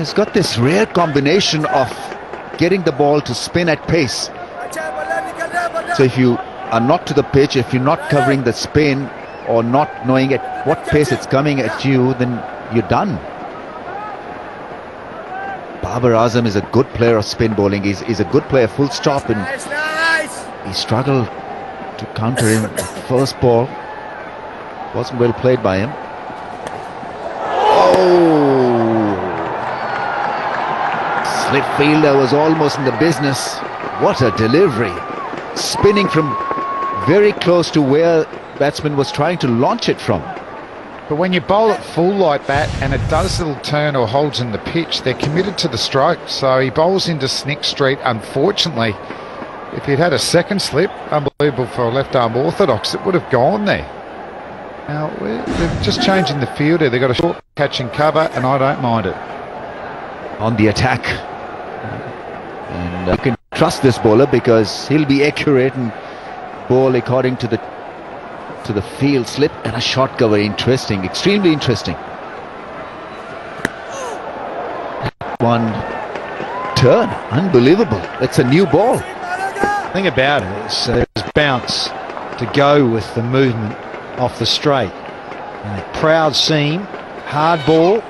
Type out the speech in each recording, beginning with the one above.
He's got this rare combination of getting the ball to spin at pace. So if you are not to the pitch, if you're not covering the spin or not knowing at what pace it's coming at you, then you're done. Babar Azam is a good player of spin bowling. He's a good player, full stop, and he struggled to counter him. The first ball wasn't well played by him. Oh! Slip fielder was almost in the business. What a delivery! Spinning from very close to where batsman was trying to launch it from. But when you bowl it full like that and it does a little turn or holds in the pitch, they're committed to the stroke. So he bowls into Snick Street. Unfortunately, if he'd had a second slip, unbelievable for a left-arm orthodox, it would have gone there. Now, they're just changing the fielder. They've got a short catch and cover, and I don't mind it. On the attack. And you can trust this bowler because he'll be accurate and bowl according to the field slip, and a short cover. Interesting, extremely interesting. One turn, unbelievable. It's a new ball. The thing about it is there's bounce to go with the movement off the straight. And a proud seam, hard ball.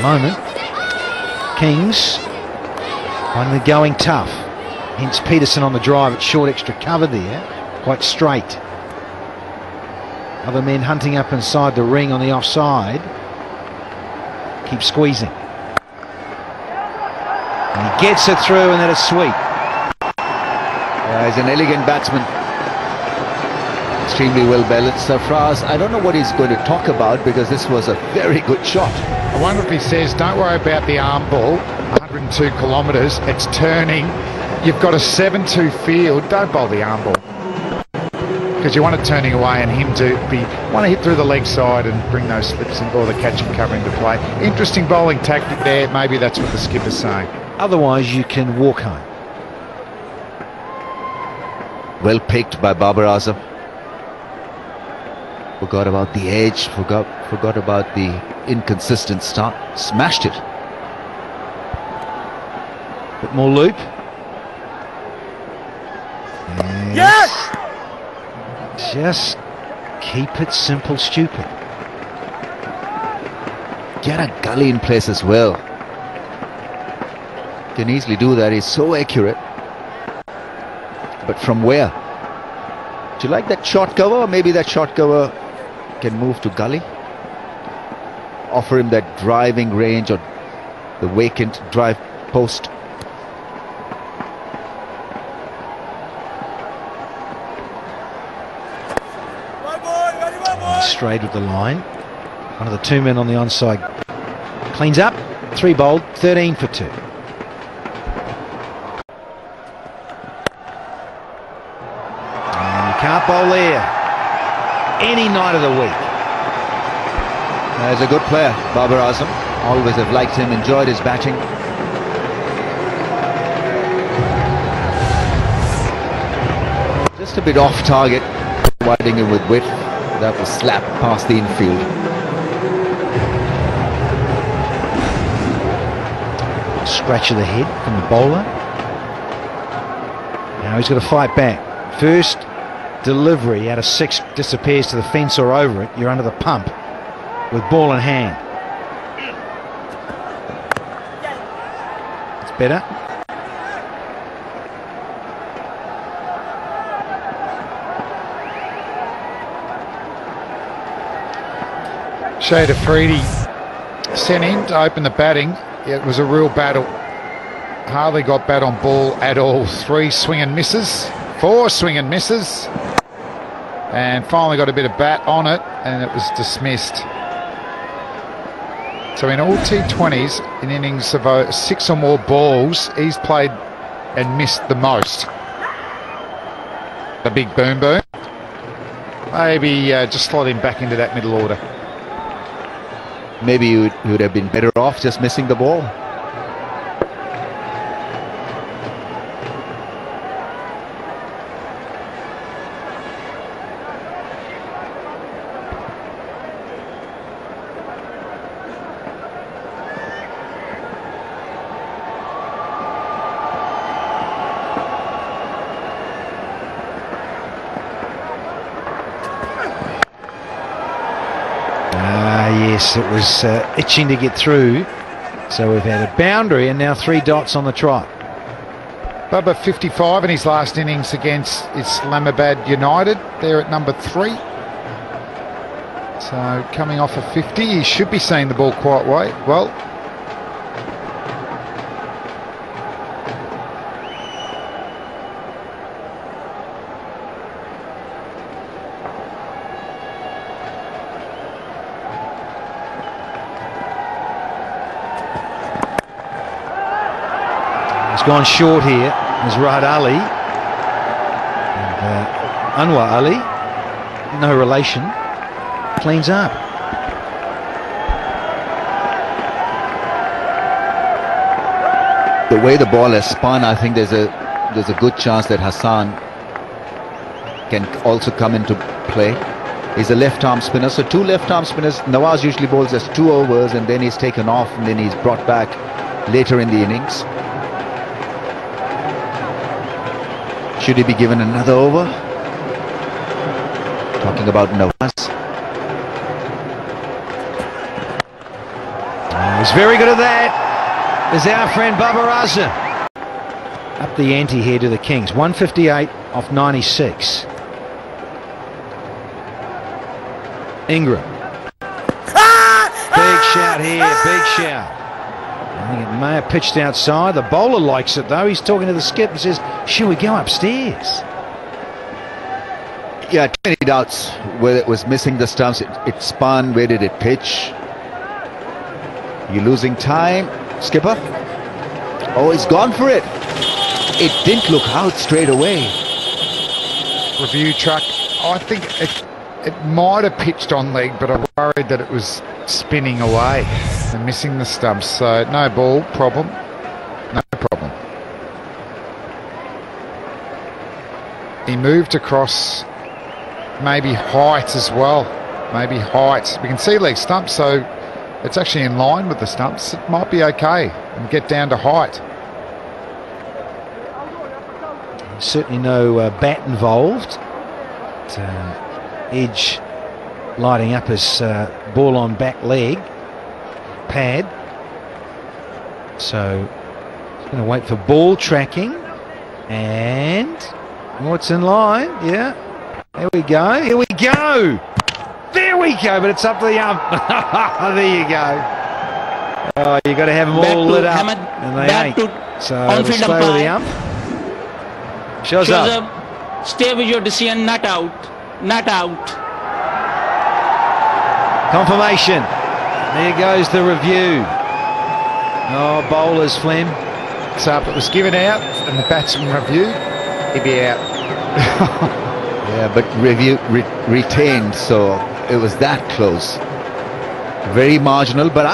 Moment. Kings finally going tough. Hence Peterson on the drive at short extra cover there. Quite straight. Other men hunting up inside the ring on the offside. Keep squeezing. And he gets it through, and that is sweet. He's an elegant batsman. Extremely well balanced. Sarfraz, I don't know what he's going to talk about because this was a very good shot. I wonder if he says, don't worry about the arm ball, 102 kilometres, it's turning. You've got a 7-2 field, don't bowl the arm ball. Because you want it turning away and him to want to hit through the leg side and bring those slips and or the catch and cover into play. Interesting bowling tactic there. Maybe that's what the skipper's saying. Otherwise, you can walk home. Well picked by Babar Azam. Forgot about the edge. Forgot about the inconsistent start. Smashed it. Bit more loop. Yes! Just keep it simple, stupid. Get a gully in place as well. Can easily do that. He's so accurate. But from where? Do you like that short cover? Maybe that short cover can move to gully. Offer him that driving range or the vacant drive post. Straight with the line. One of the two men on the onside cleans up. 3 bowled, 13 for 2. And you can't bowl there any night of the week. He's a good player, Babar Azam. Always have liked him, enjoyed his batting. Just a bit off target, providing him with width. That was slapped past the infield. Scratch of the head from the bowler. Now he's got to fight back. First delivery out of 6 disappears to the fence or over it. You're under the pump with ball in hand. It's better. Shade Afridi sent in to open the batting. It was a real battle. Hardly got bat on ball at all. 3 swing and misses, 4 swing and misses, and finally got a bit of bat on it, and it was dismissed. So in all T20s, in innings of 6 or more balls, he's played and missed the most. The big boom boom. Maybe just slot him back into that middle order. Maybe you would have been better off just missing the ball. Yes, it was itching to get through. So we've had a boundary and now 3 dots on the trot. Bubba 55 in his last innings against Islamabad United. They're at number 3. So coming off a 50, he should be seeing the ball quite well. Gone short here is Rad Ali and Anwar Ali, no relation, cleans up. The way the ball has spun, I think there's a good chance that Hassan can also come into play. He's a left-arm spinner, so 2 left-arm spinners. Nawaz usually bowls as 2 overs and then he's taken off and then he's brought back later in the innings. Should he be given another over? Talking about Nawaz. He's very good at that. There's our friend Babar Azam. Up the ante here to the Kings. 158 off 96. Ingram. Big shout here, big shout. I think it may have pitched outside. The bowler likes it though. He's talking to the skip and says, should we go upstairs? Yeah, too many doubts whether it was missing the stumps. It spun. Where did it pitch? You're losing time, skipper. Oh, he's gone for it. It didn't look out straight away. Review truck. I think it might have pitched on leg, but I'm worried that it was spinning away and missing the stumps. So no ball problem. No problem. He moved across, maybe height as well. Maybe height. We can see leg stumps, so it's actually in line with the stumps. It might be okay and get down to height. Certainly no bat involved. Edge lighting up his ball on back leg pad. So he's going to wait for ball tracking. And what's in line? Yeah. There we go. Here we go. There we go. But it's up to the ump. There you go. Oh, you got to have them all lit up. Hamad, and they ain't. So we'll on-field stay with the ump. Shows up. Stay with your decision. Not out. Not out. Confirmation. There goes the review. Oh, bowlers, Flem. So it was given out and the batsman reviewed. He'd be out. Yeah, but review retained, so it was that close. Very marginal, but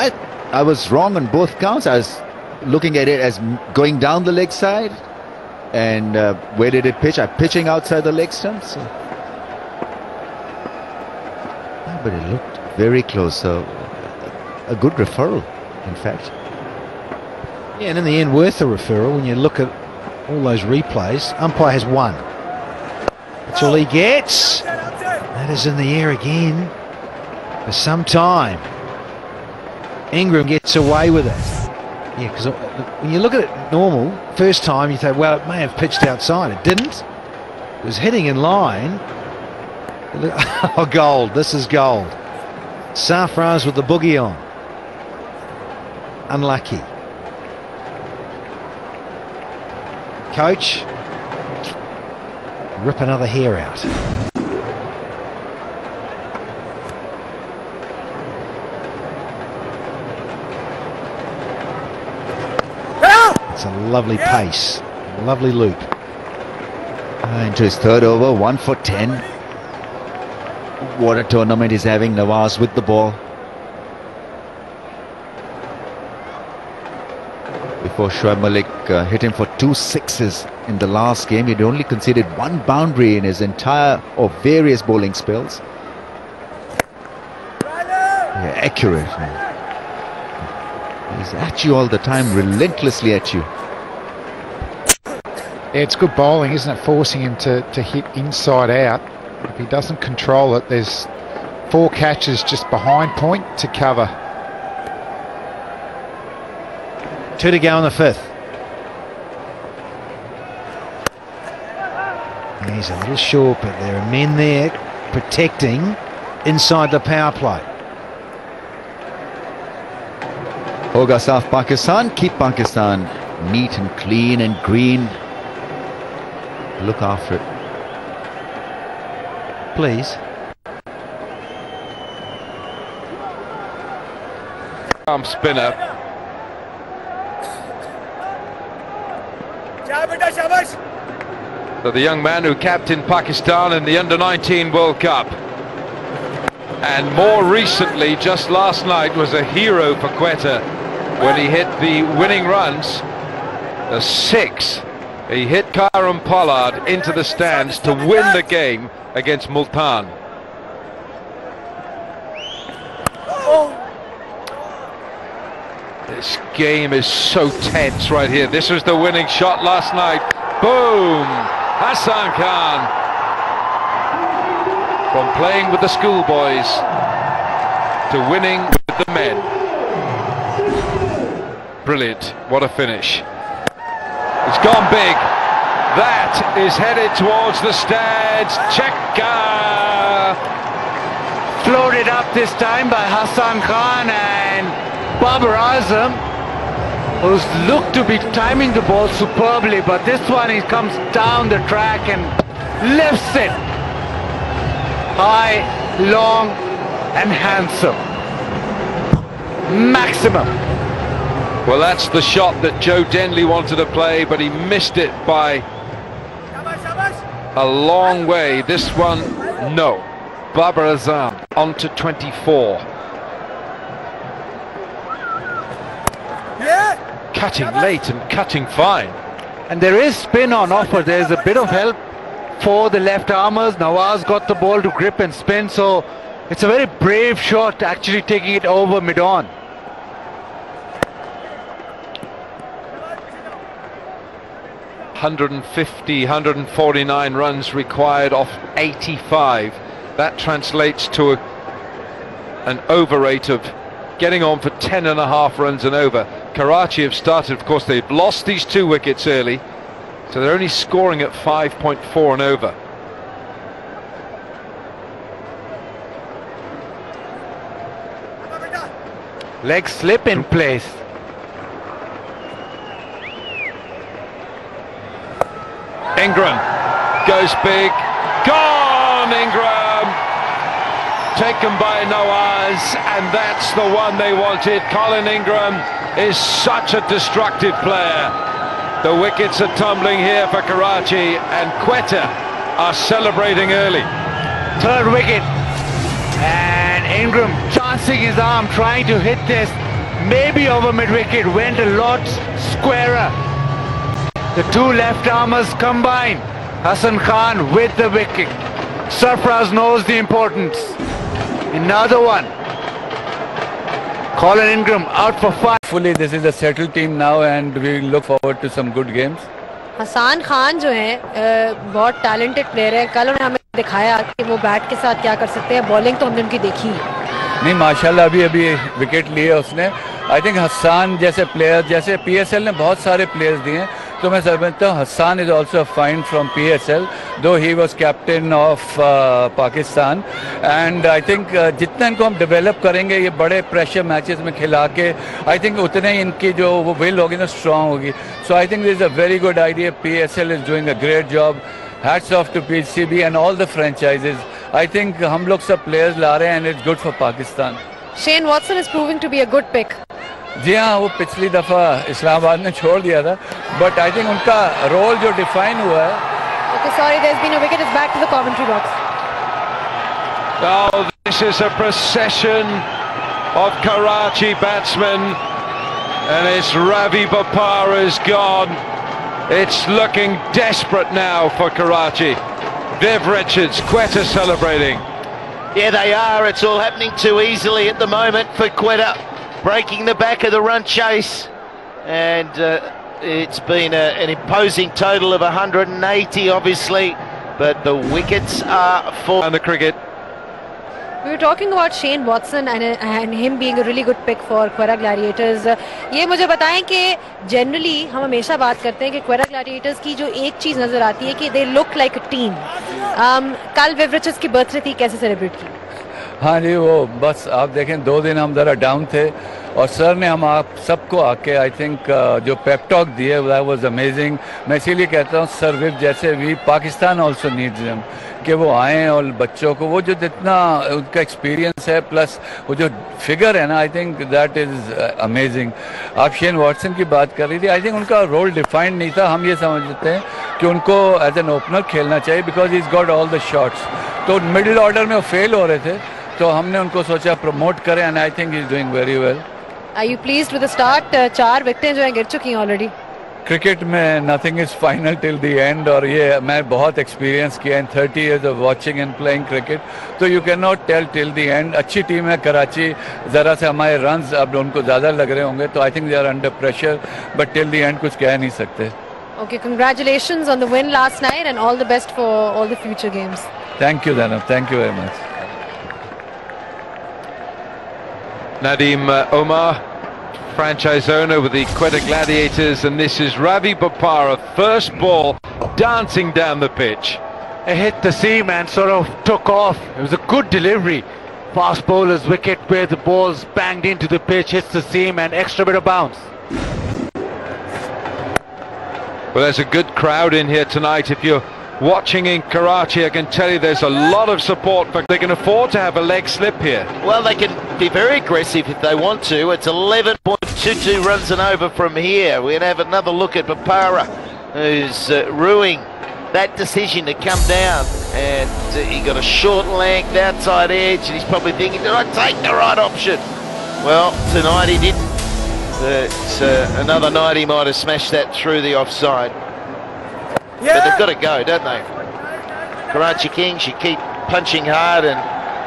I was wrong on both counts. I was looking at it as going down the leg side. And where did it pitch? I'm pitching outside the leg stumps. So. Yeah, but it looked very close. So a good referral, in fact. Yeah, and in the end, worth a referral when you look at all those replays. Umpire has 1. That's all he gets. That is in the air again for some time. Ingram gets away with it. Yeah, because when you look at it normal, first time you think, well, it may have pitched outside. It didn't. It was hitting in line. Oh, gold. This is gold. Sarfraz with the boogie on. Unlucky. Coach, rip another hair out. It's a lovely pace, lovely loop. Into his third over, 1 for 10. What a tournament he's having, Nawaz with the ball. Before Shoaib Malik hit him for 2 sixes in the last game. He'd only conceded 1 boundary in his entire or various bowling spells. Yeah, accurate. He's at you all the time, relentlessly at you. Yeah, it's good bowling, isn't it? Forcing him to hit inside out. If he doesn't control it, there's 4 catches just behind point to cover. 2 to go in the 5th. He's a little short, but there are men there protecting inside the power play. Hoga Saaf Pakistan. Keep Pakistan neat and clean and green. Look after it, Please. Arm spinner. So the young man who captained Pakistan in the Under-19 World Cup, and more recently, just last night, was a hero for Quetta when he hit the winning runs, the 6. He hit Kieron Pollard into the stands to win the game against Multan. This game is so tense right here. This was the winning shot last night. Boom! Hassan Khan. From playing with the schoolboys to winning with the men. Brilliant. What a finish. It's gone big. That is headed towards the stands. Chekka! Floated up this time by Hassan Khan, and Babar Azam, who's looked to be timing the ball superbly, but this one he comes down the track and lifts it high, long and handsome. Maximum. Well, that's the shot that Joe Denley wanted to play, but he missed it by a long way. This one, no. Babar Azam on to 24. Cutting late and cutting fine. And there is spin on offer. There's a bit of help for the left armers. Nawaz got the ball to grip and spin, so it's a very brave shot, actually taking it over mid-on. $149 runs required off 85. That translates to an over rate of getting on for 10.5 runs and over. Karachi have started, of course, they've lost these 2 wickets early, so they're only scoring at 5.4 and over. Leg slip in place. Ingram goes big. Gone, Ingram! Taken by Nawaz, and that's the one they wanted. Colin Ingram is such a destructive player. The wickets are tumbling here for Karachi, and Quetta are celebrating early. 3rd wicket. And Ingram chancing his arm, trying to hit this. Maybe over mid-wicket, went a lot squarer. The 2 left armers combine. Hassan Khan with the wicket. Sarfraz knows the importance. Another one. Colin Ingram out for 5. Hopefully this is a settled team now and we look forward to some good games. Hasan Khan जो हैं बहुत talented player है. कल उन्होंने हमें दिखाया कि वो बैट के साथ क्या कर सकते हैं. बॉलिंग तो हमने उनकी देखी. नहीं, माशाल्लाह अभी विकेट लिए उसने. आई थिंक हसान जैसे प्लेयर, जैसे PSL ने बहुत सारे प्लेयर्स दिए हैं, तो मैं समझता हूँ Hasan is also fine from PSL, though he was captain of Pakistan. And I think जितना इनको हम डेवलप करेंगे ये बड़े प्रेशर मैचेस में खिला के, आई थिंक उतने ही इनकी जो वो विल होगी ना स्ट्रांग होगी. So I think this is a very good idea. PSL is doing a great job. Hats off to PCB and all the franchises. I think हम लोग सब प्लेयर्स ला रहे हैं and it's good for Pakistan. Shane Watson is proving to be a good pick. जी हाँ, वो पिछली दफ़ा इस्लामाबाद ने छोड़ दिया था, बट आई थिंक उनका रोल जो डिफाइन हुआ है. Okay, sorry, there's been a wicket. It's back to the commentary box. Oh, this is a procession of Karachi batsmen, and it's Ravi Bopara's gone. It's looking desperate now for Karachi. Viv Richards, Quetta celebrating. Yeah, they are. It's all happening too easily at the moment for Quetta, breaking the back of the run chase, and it's been an imposing total of 180 obviously, but the wickets are for and the cricket. We were talking about Shane Watson and him being a really good pick for Quetta Gladiators. ये मुझे बताएं कि generally हम हमेशा बात करते हैं कि Quetta Gladiators की जो एक चीज़ नज़र आती है कि they look like a team. कल बेवरेजेस की बर्थडे थी, कैसे सेलिब्रेट की? हाँ जी, वो बस आप देखें 2 दिन हम ज़रा डाउन थे और सर ने हम आप सबको आके आई थिंक जो पेप टॉक दिए दैट वाज अमेजिंग. मैं इसीलिए कहता हूँ सर विव जैसे we Pakistan also needs them कि वो आएँ और बच्चों को वो जो जितना उनका एक्सपीरियंस है प्लस वो जो फिगर है ना, I think that is amazing. आप शेन वॉटसन की बात कर रही थी, आई थिंक उनका रोल डिफाइंड नहीं था. हम ये समझते हैं कि उनको एज एन ओपनर खेलना चाहिए because is got all the shots. तो मिडिल ऑर्डर में वो फेल हो रहे थे तो हमने उनको सोचा प्रमोट करें and I think is doing very well. Are you pleased with the start? 4 विकेटें जो हैं गिर चुकी हैं ऑलरेडी. क्रिकेट में nothing is final till the end और ये मैं बहुत एक्सपीरियंस किया in 30 years of watching and playing cricket. तो you can not tell till the end. अच्छी टीम है कराची, ज़रा से हमारे रन्स अब उनको ज़्यादा लग रहे होंगे तो I think they are under pressure but till the end कुछ कह नहीं सकते. Okay, congratulations on the win last night and all the best for all the future games. Thank you, Danav. Thank you very much. Nadeem Omar, franchise owner with the Quetta Gladiators, and this is Ravi Bopara, first ball dancing down the pitch. It hit the seam and sort of took off. It was a good delivery. Fast bowler's wicket where the ball's banged into the pitch, hits the seam and extra bit of bounce. Well, there's a good crowd in here tonight. If you're watching in Karachi, I can tell you there's a lot of support. But they can afford to have a leg slip here. Well, they can be very aggressive if they want to. It's 11.22 runs and over from here. We're going to have another look at Bopara, who's ruining that decision to come down. And he got a short length outside edge, and he's probably thinking, did I take the right option? Well, tonight he didn't. It's another night he might have smashed that through the offside. Yeah. But they've got to go, don't they? Karachi Kings, you keep punching hard, and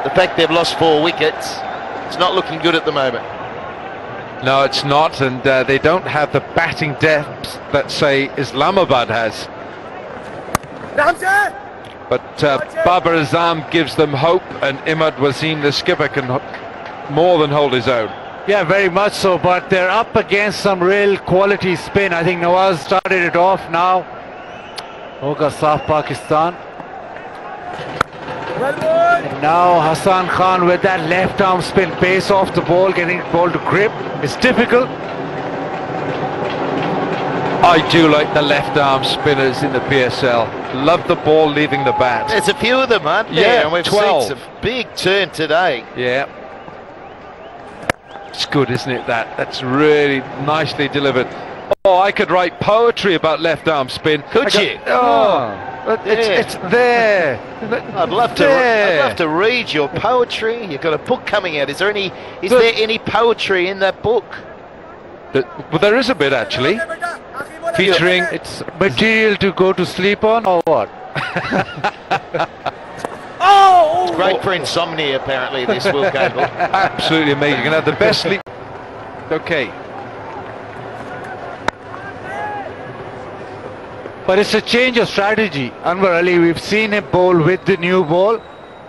the fact they've lost 4 wickets, it's not looking good at the moment. No, it's not, and they don't have the batting depth that, say, Islamabad has. But Babar Azam gives them hope, and Imad Wasim, the skipper, can more than hold his own. Yeah, very much so, but they're up against some real quality spin. I think Nawaz started it off now. Hoga Saaf Pakistan. And now Hassan Khan with that left arm spin, pace off the ball, getting the ball to grip. It's difficult. I do like the left arm spinners in the PSL. Love the ball leaving the bat. There's a few of them, aren't there? Yeah, and we've 12. seen some big turn today. Yeah. It's good, isn't it, that's really nicely delivered. Oh, I could write poetry about left arm spin. Could you? Oh, it's there. I'd love to read your poetry. You've got a book coming out. Is there any poetry in that book? Well, there is a bit actually, featuring. It's material to go to sleep on, or what? It's great for insomnia, apparently, this Will Gable. Absolutely amazing. You're going to have the best sleep. Okay. But it's a change of strategy. Anwar Ali, we've seen him bowl with the new ball.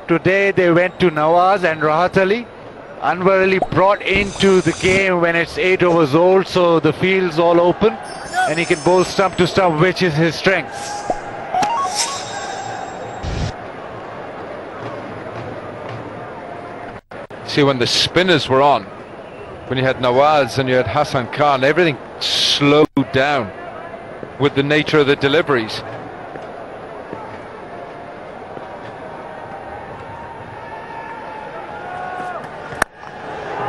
Today they went to Nawaz and Rahat Ali. Anwar Ali brought into the game when it's 8 overs old, so the field's all open and he can bowl stump to stump, which is his strength. See, when the spinners were on, when you had Nawaz and you had Hassan Khan, everything slowed down with the nature of the deliveries.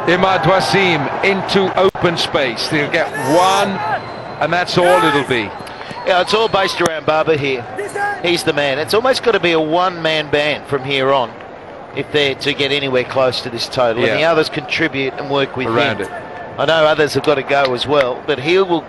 Imad Wasim into open space. They'll get one, and that's all it'll be. Yeah, it's all based around Baba here. He's the man. It's almost got to be a one-man band from here on if they're to get anywhere close to this total. Yeah. And the others contribute and work with Around him. it. I know others have got to go as well, but he will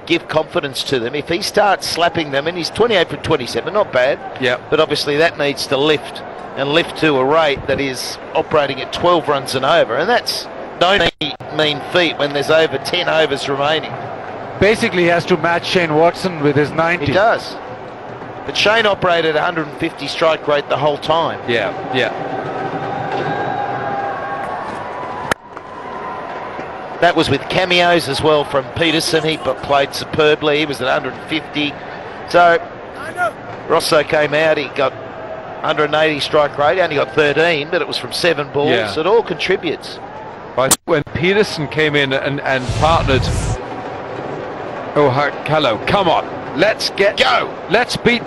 give confidence to them. If he starts slapping them, and he's 28 from 27, not bad. Yeah. But obviously that needs to lift, and lift to a rate that is operating at 12 runs and over, and that's no mean feat when there's over 10 overs remaining. Basically he has to match Shane Watson with his 90. He does. But Shane operated 150 strike rate the whole time. Yeah, yeah. That was with cameos as well from Peterson. He played superbly. He was at 150. So Rosso came out. He got 180 strike rate. He only got 13, but it was from 7 balls. Yeah. It all contributes. But when Peterson came in and partnered, oh hello, come on, let's beat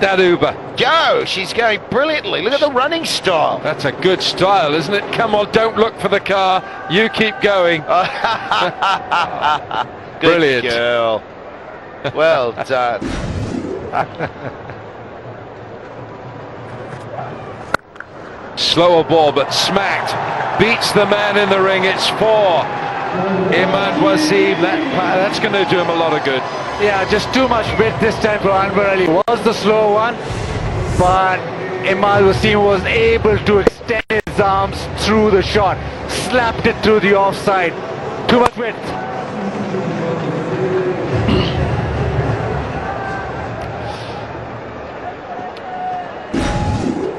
that Uber. Go! She's going brilliantly. Look at the running style. That's a good style, isn't it? Come on, don't look for the car. You keep going. Good Brilliant. girl. Well done. Slower ball, but smacked. Beats the man in the ring. It's 4. Imad Wasim. That's going to do him a lot of good. Yeah, just too much width this time for Anwar Ali. Was the slow one, but Imad Wasim was able to extend his arms through the shot, slapped it through the offside. Too much width.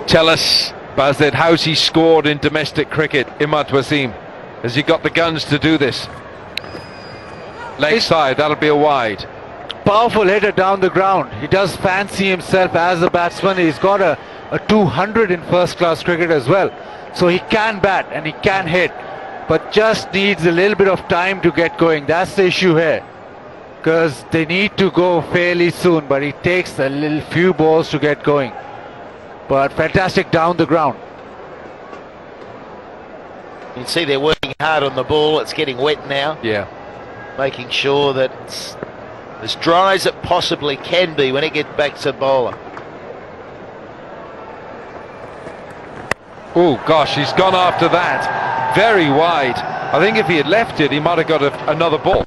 Tell us, Bazed, how's he scored in domestic cricket, Imad Wasim? Has he got the guns to do this? Leg side, that'll be a wide. Powerful hitter down the ground. He does fancy himself as a batsman. He's got a 200 in first class cricket as well. So he can bat and he can hit, but just needs a little bit of time to get going. That's the issue here, because they need to go fairly soon, but it takes a little few balls to get going. But fantastic down the ground. You can see they're working hard on the ball. It's getting wet now. Yeah. Making sure that it's as dry as it possibly can be when it gets back to the bowler. Oh gosh, he's gone after that. Very wide. I think if he had left it, he might have got another ball.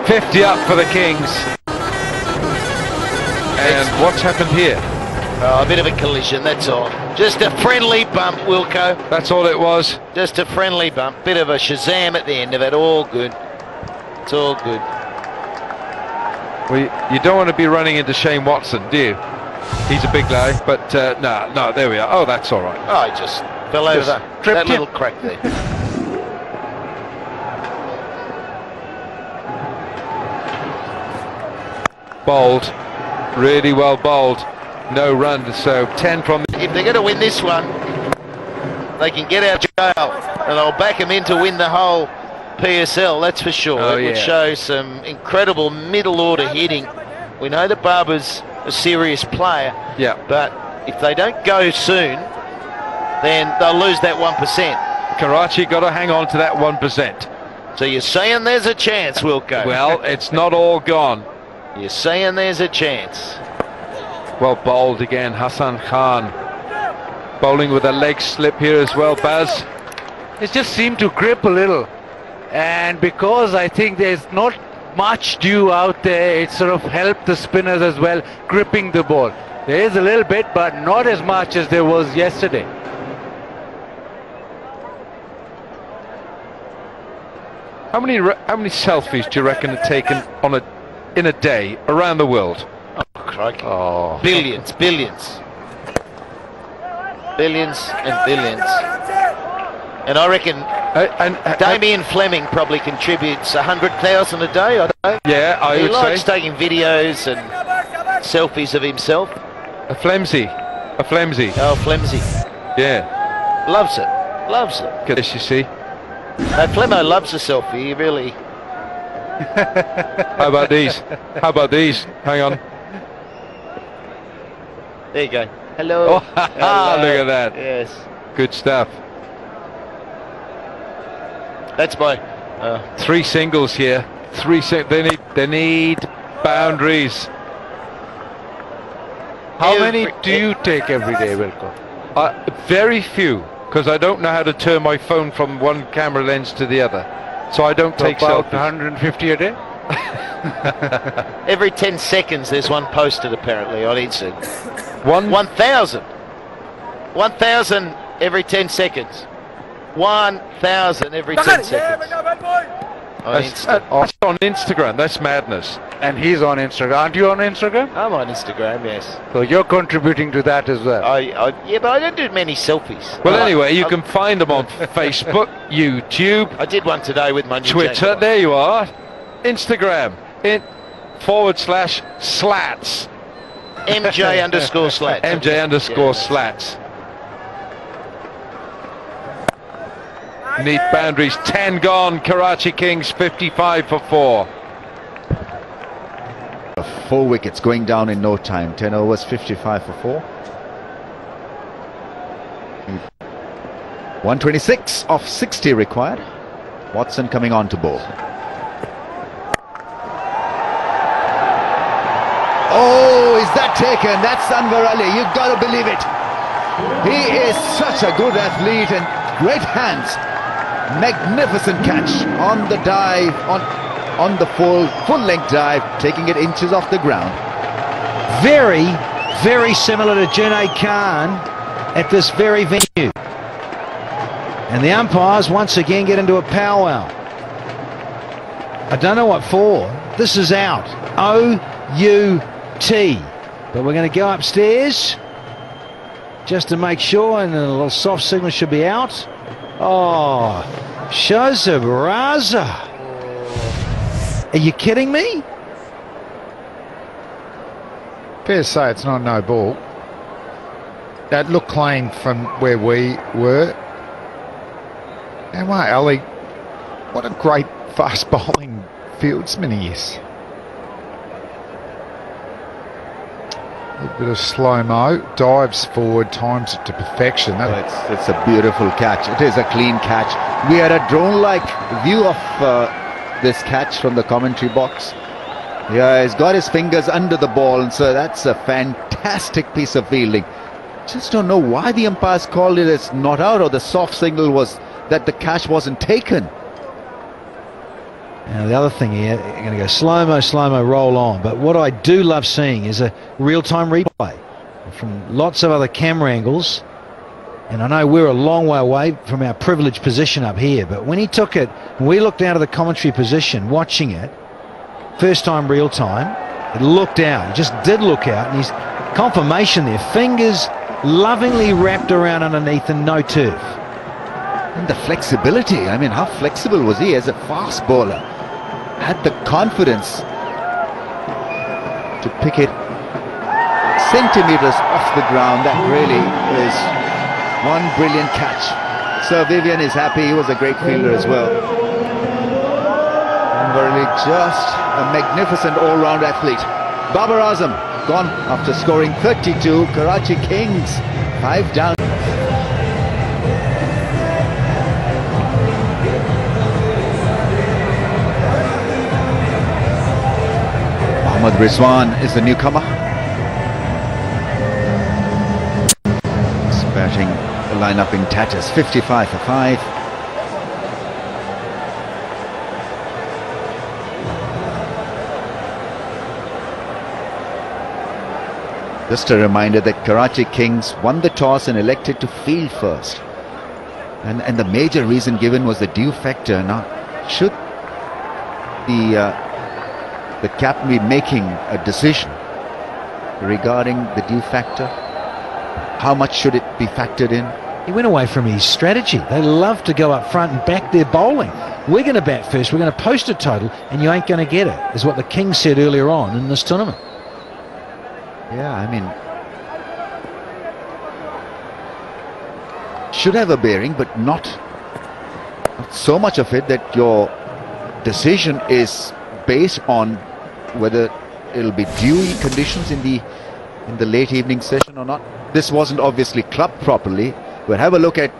50 up for the Kings. And what's happened here? Oh, a bit of a collision, that's all. Just a friendly bump, Wilco. That's all it was. Just a friendly bump. Bit of a Shazam at the end of it. All good. It's all good. Well, you don't want to be running into Shane Watson, do you? He's a big guy, but no, there we are. Oh, that's all right. Oh, he just fell over that little crack there. Bowled. Really well bowled. No run, so 10 from... If they're going to win this one, they can get out of jail, and they'll back them in to win the whole PSL, that's for sure. Oh, it would show some incredible middle order hitting. We know that Barber's a serious player, but if they don't go soon, then they'll lose that 1%. Karachi got to hang on to that 1%. So you're saying there's a chance, Wilco? Well, it's not all gone. You're saying there's a chance. Well bowled again, Hassan Khan. Bowling with a leg slip here as well, Baz. It just seemed to grip a little. And because I think there's not much dew out there, it sort of helped the spinners as well, gripping the ball. There is a little bit, but not as much as there was yesterday. How many selfies do you reckon are taken in a day around the world? Oh, crikey. Oh. Billions. Billions and billions. And I reckon Damien Fleming probably contributes 100,000 a day, I don't know. Yeah, I would say. He likes taking videos and selfies of himself. A flimsy. Oh, flimsy. Yeah. Loves it. Loves it. Yes, you see. No, Flemo loves a selfie, he really... How about these? Hang on. There you go. Hello. Oh, hello. Look at that. Yes. Good stuff. That's my... 3 singles here. They need boundaries. How many do you take every day, Wilco? Very few, because I don't know how to turn my phone from one camera lens to the other. So I don't take about selfies. 150 a day? Every 10 seconds there's one posted apparently on Instagram. 1,000. 1,000 every 10 seconds. 1,000 every 10 seconds. That's on Instagram. That's madness. And he's on Instagram. Aren't you on Instagram? I'm on Instagram, yes. So you're contributing to that as well. Yeah, but I don't do many selfies. Well, anyway, you can find them on Facebook, YouTube. I did one today with my new Twitter. jacket. There you are. Instagram. /slats. MJ_slats. MJ_slats. Neat boundaries. 10 gone. Karachi Kings 55 for 4. 4 wickets going down in no time. 10 overs, 55 for 4. 126 of 60 required. Watson coming on to bowl. Oh, is that taken? That's Anwar Ali. You've got to believe it. He is such a good athlete and great hands. Magnificent catch on the dive, on the full length dive, taking it inches off the ground. Very, very similar to Junaid Khan at this very venue. And the umpires once again get into a powwow. I don't know what for. This is out. O-U-T. But we're going to go upstairs just to make sure, and a little soft signal should be out. Oh, Shazib Raza. Are you kidding me? Fair to say it's not a no ball. That looked clean from where we were. And wow, Ali, what a great fast bowling fieldsman he is. A little bit of slow-mo, dives forward, times it to perfection. It's a beautiful catch. It is a clean catch. We had a drone-like view of this catch from the commentary box. Yeah, he's got his fingers under the ball, and so that's a fantastic piece of fielding. Just don't know why the umpires called it as not out, or the soft signal was that the catch wasn't taken. Now, the other thing here, you're going to go slow-mo, roll on. But what I do love seeing is a real-time replay from lots of other camera angles. And I know we're a long way away from our privileged position up here, but when he took it, we looked out of the commentary position, watching it, first time real-time, it looked out. It just did look out, and his confirmation there, fingers lovingly wrapped around underneath and no turf. And the flexibility, I mean, how flexible was he as a fast bowler? Had the confidence to pick it centimeters off the ground. That really is one brilliant catch. Sir Vivian is happy. He was a great fielder as well. And really just a magnificent all-round athlete. Babar Azam gone after scoring 32. Karachi Kings 5 down. Mohammad Rizwan is the newcomer. He's batting the lineup in tatters. 55 for 5. Just a reminder that Karachi Kings won the toss and elected to field first. And the major reason given was the dew factor. Now, should the captain be making a decision regarding the dew factor? How much should it be factored in? He went away from his strategy. They love to go up front and back their bowling. We're going to bat first, we're going to post a total, and you ain't going to get it, is what the Kings said earlier on in this tournament. Yeah, I mean, should have a bearing, but not so much of it that your decision is based on whether it'll be dewy conditions in the late evening session or not. This wasn't obviously clubbed properly, but have a look at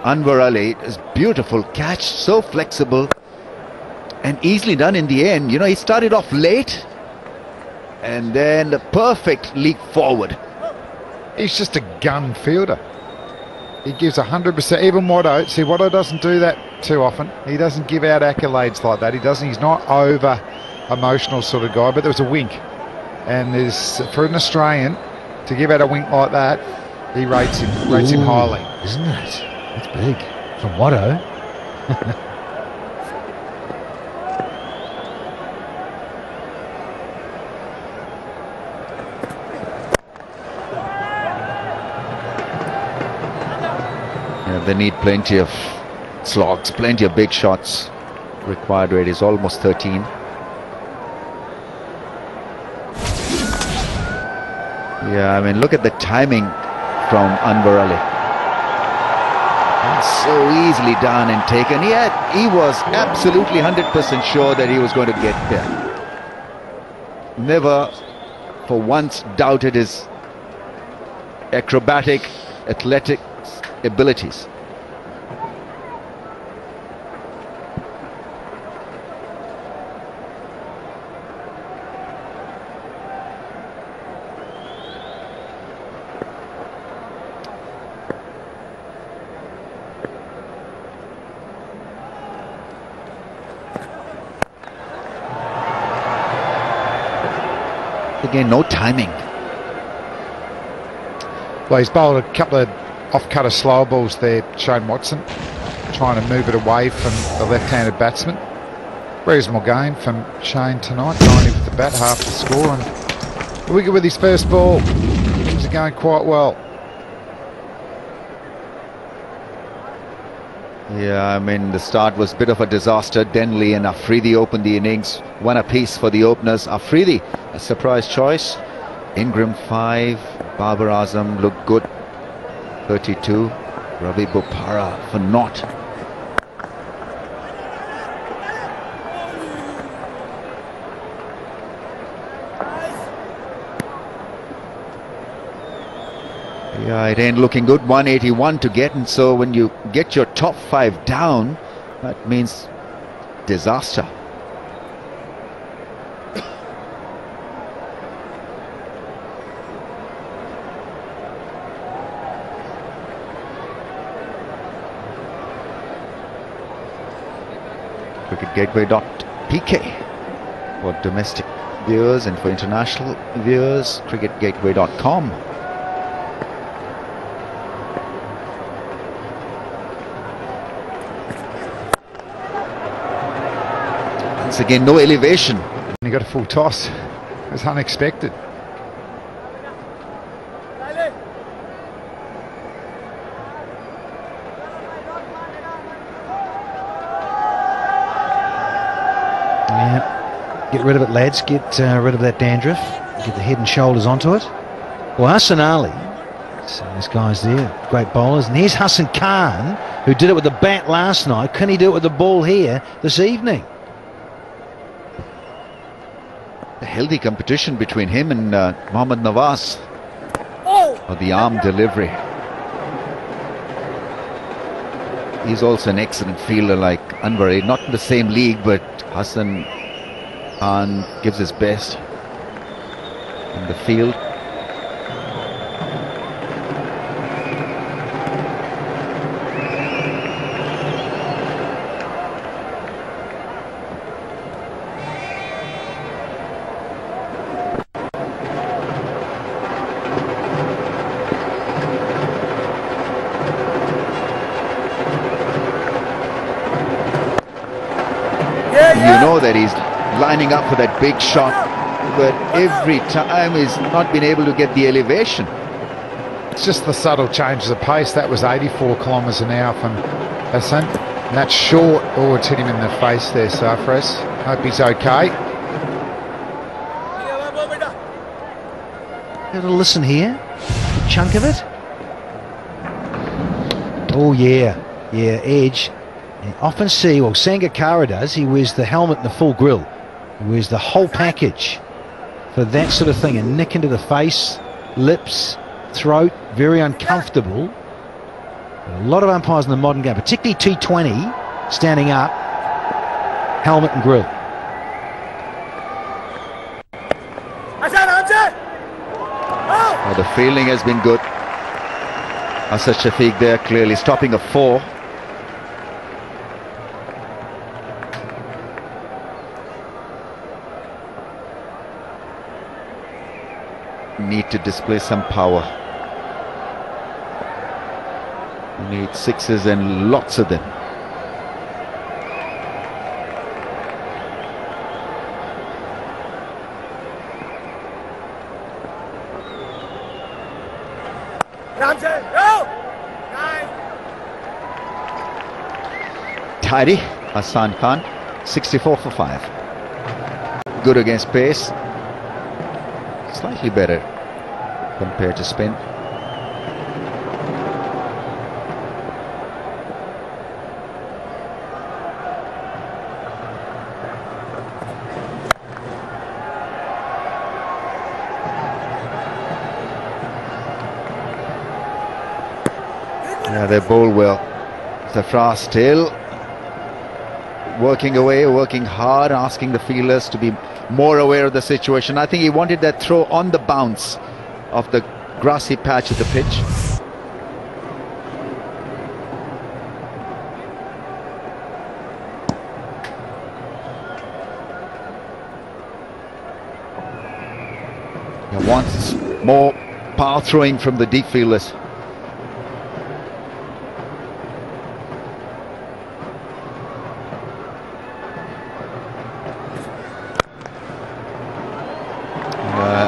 Anwar Ali. It's beautiful catch, so flexible and easily done in the end. You know, he started off late and then the perfect leap forward. He's just a gun fielder. He gives 100%. Even Watto, see, Watto doesn't do that too often. He doesn't give out accolades like that. He's not over emotional sort of guy, but there was a wink. And there's, for an Australian to give out a wink like that, he rates him highly. Isn't it? That's big. From Watto. They need plenty of slogs, plenty of big shots. Required rate is almost 13. Yeah, I mean, look at the timing from Anwar Ali. So easily done and taken. He was absolutely 100% sure that he was going to get there. Never for once doubted his acrobatic, athletic abilities. Again, no timing. Well, he's bowled a couple of off-cutter slow balls there, Shane Watson, trying to move it away from the left-handed batsman. Reasonable game from Shane tonight, 90 with the bat, half the score, and the wicket with his first ball. Things are going quite well. Yeah, I mean, the start was a bit of a disaster. Denley and Afridi opened the innings, one apiece for the openers. Afridi, a surprise choice. Ingram 5, Babar Azam looked good, 32. Ravi Bopara for naught. Yeah, it ain't looking good. 181 to get, and so when you get your top 5 down, that means disaster. cricketgateway.pk for domestic viewers, and for international viewers, cricketgateway.com. Once again, no elevation. And he got a full toss. It was unexpected. Yeah, get rid of it, lads. Get rid of that dandruff. Get the head and shoulders onto it. Well, Hassan Ali, so this guy's there, great bowlers. And here's Hassan Khan, who did it with the bat last night. Can he do it with the ball here this evening? A healthy competition between him and Mohammad Nawaz for the arm delivery. He's also an excellent fielder like Anwar. Not in the same league, but Hassan Khan gives his best in the field. You know that he's lining up for that big shot, but every time he's not been able to get the elevation. It's just the subtle changes of pace. That was 84 kilometres an hour from Hassan. And that's short. Oh, it's hit him in the face there, Sarfraz. Hope he's okay. Got a listen here. A chunk of it. Oh, yeah. Yeah, edge. You often see, well, Sangakkara does, he wears the helmet and the full grill. He wears the whole package for that sort of thing. A nick into the face, lips, throat, very uncomfortable. A lot of umpires in the modern game, particularly T20, standing up, helmet and grill. Oh, the fielding has been good. Asad Shafiq there clearly stopping a 4. Need to display some power. You need 6s and lots of them. tidy. Hassan Khan, 64 for 5. Good against pace. Slightly better compared to spin. Yeah, they bowl well. Zafar still working away, working hard, asking the fielders to be more aware of the situation. I think he wanted that throw on the bounce of the grassy patch of the pitch. He wants more power throwing from the deep fielders.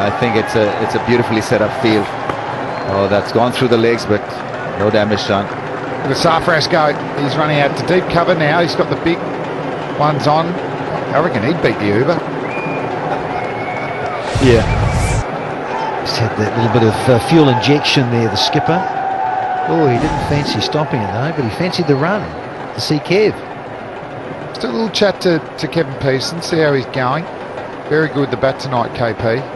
I think it's a beautifully set up field. Oh, that's gone through the legs, but no damage done. The Sarfraz go. He's running out to deep cover now. He's got the big ones on. I reckon he'd beat the Uber. Yeah. Just had that little bit of fuel injection there, the skipper. Oh, he didn't fancy stopping it though, but he fancied the run to see Kev. Just a little chat to Kevin Pearson, see how he's going. Very good the bat tonight, KP.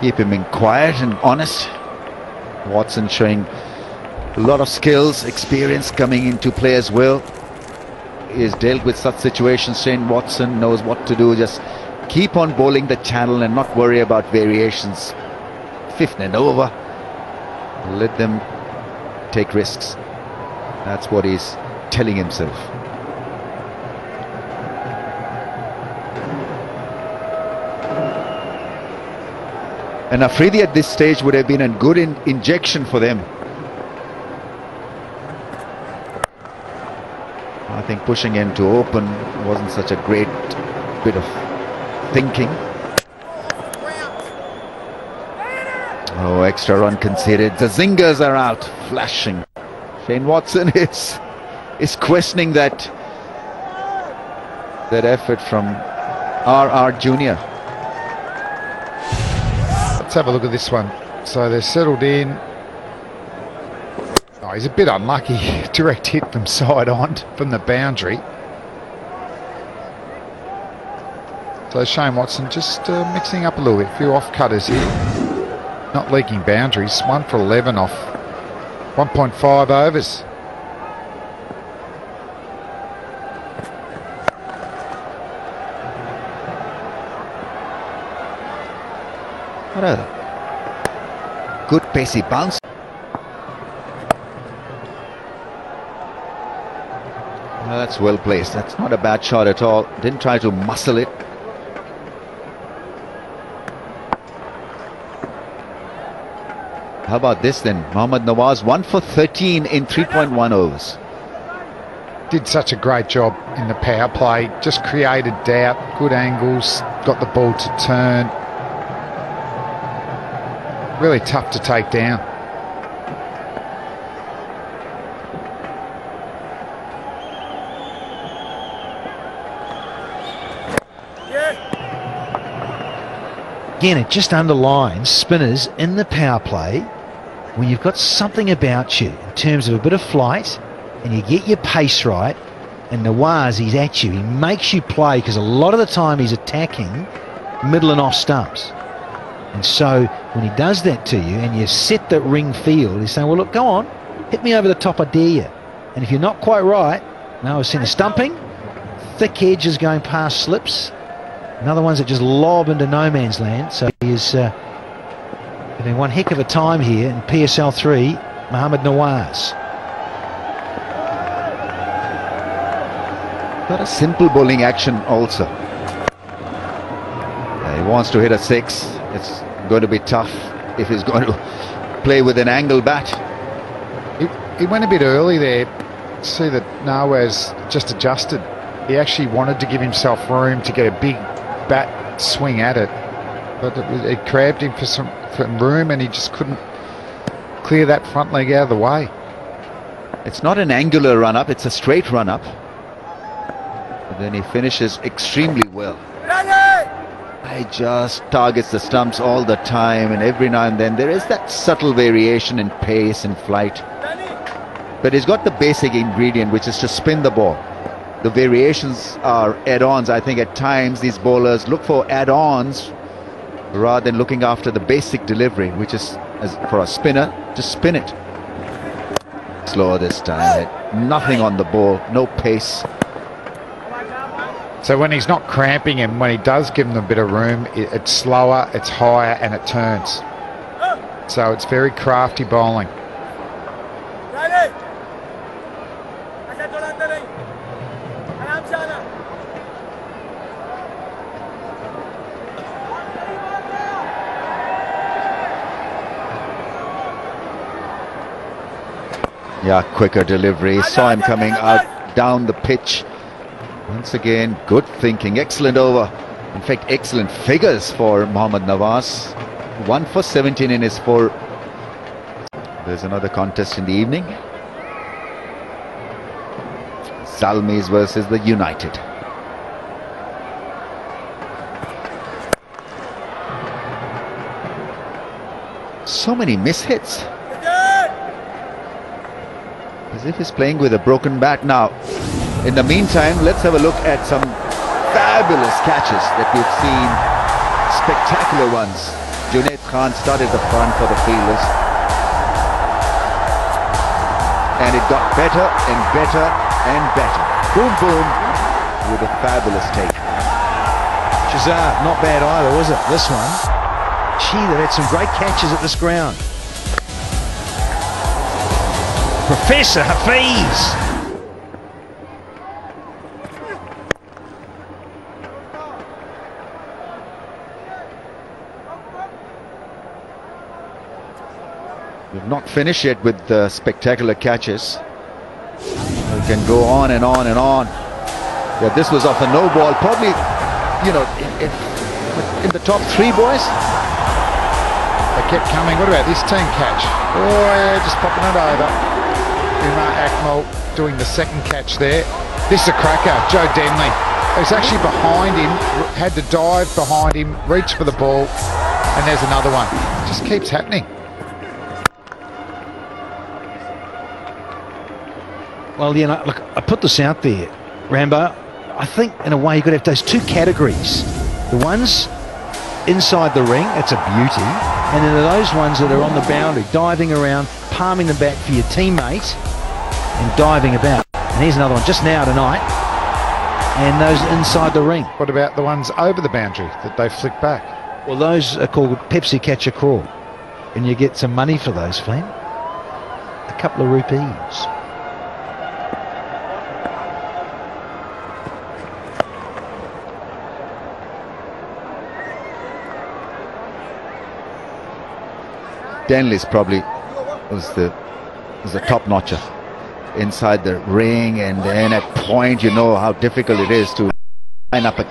Keep him in quiet and honest. Watson showing a lot of skills, experience coming into play as well. He has dealt with such situations. Shane Watson knows what to do. Just keep on bowling the channel and not worry about variations. Fifth and over. Let them take risks. That's what he's telling himself. And Afridi at this stage would have been a good injection for them. I think pushing him to open wasn't such a great bit of thinking. Oh, extra run conceded. The zingers are out, flashing. Shane Watson is questioning that effort from R.R. Jr. Let's have a look at this one. So they're settled in. Oh, he's a bit unlucky. Direct hit from side on from the boundary. So Shane Watson just mixing up a little bit. A few off cutters here. Not leaking boundaries. 1 for 11 off 1.5 overs. What a good pacey bounce. Well, that's well placed. That's not a bad shot at all. Didn't try to muscle it. How about this then? Mohammad Nawaz 1 for 13 in 3.1 overs. Did such a great job in the power play. Just created doubt. Good angles. Got the ball to turn. Really tough to take down. Again, it just underlines spinners in the power play when you've got something about you in terms of a bit of flight and you get your pace right, and Nawaz, he's at you. He makes you play because a lot of the time he's attacking middle and off stumps. And so when he does that to you and you set that ring field, he's saying, well, look, go on, hit me over the top, I dare you. And if you're not quite right, now I've seen a stumping, thick edges going past slips, and other ones that just lob into no man's land. So he is having one heck of a time here in PSL 3, Mohammad Nawaz. Got a simple bowling action also. He wants to hit a 6. It's going to be tough if he's going to play with an angle bat. He went a bit early there. See that Nawaz just adjusted. He actually wanted to give himself room to get a big bat swing at it, but it crabbed him for some room, and he just couldn't clear that front leg out of the way. It's not an angular run-up, it's a straight run-up. But then he finishes extremely well. He just targets the stumps all the time, and every now and then there is that subtle variation in pace and flight. But he's got the basic ingredient, which is to spin the ball. The variations are add-ons. I think at times these bowlers look for add-ons rather than looking after the basic delivery, which is, as for a spinner, to spin it. Slower this time. Nothing on the ball, no pace. So when he's not cramping him, when he does give him a bit of room, it's slower, it's higher, and it turns. So it's very crafty bowling. Yeah, quicker delivery. Saw him coming out down the pitch. Once again, good thinking. Excellent over. In fact, excellent figures for Mohammad Nawaz. 1 for 17 in his 4. There's another contest in the evening. Zalmis versus the United. So many mishits. As if he's playing with a broken bat now. In the meantime, let's have a look at some fabulous catches that we've seen. Spectacular ones. Junaid Khan started the front for the fielders. And it got better and better and better. Boom, boom, with a fabulous take. Shazad, not bad either, was it, this one? Gee, they've had some great catches at this ground. Professor Hafiz. We've not finished yet with the spectacular catches. We can go on and on and on. Yeah, this was off a no ball. Probably, you know, in the top 3, boys. They kept coming. What about this team catch? Oh, yeah, just popping it over. Umar Akmal doing the second catch there. This is a cracker. Joe Denley. He's actually behind him, had to dive behind him, reach for the ball, and there's another one. It just keeps happening. Well, you know, look, I put this out there, Rambo. I think, in a way, you've got to have those 2 categories. The ones inside the ring, that's a beauty. And then those ones that are on the boundary, diving around, palming the bat for your teammate, and diving about. And here's another one just now tonight. And those inside the ring. What about the ones over the boundary that they flick back? Well, those are called Pepsi Catch a Crawl. And you get some money for those, Flem. A couple of rupees. Denley's probably was the top notcher inside the ring, and then at point, you know how difficult it is to line up a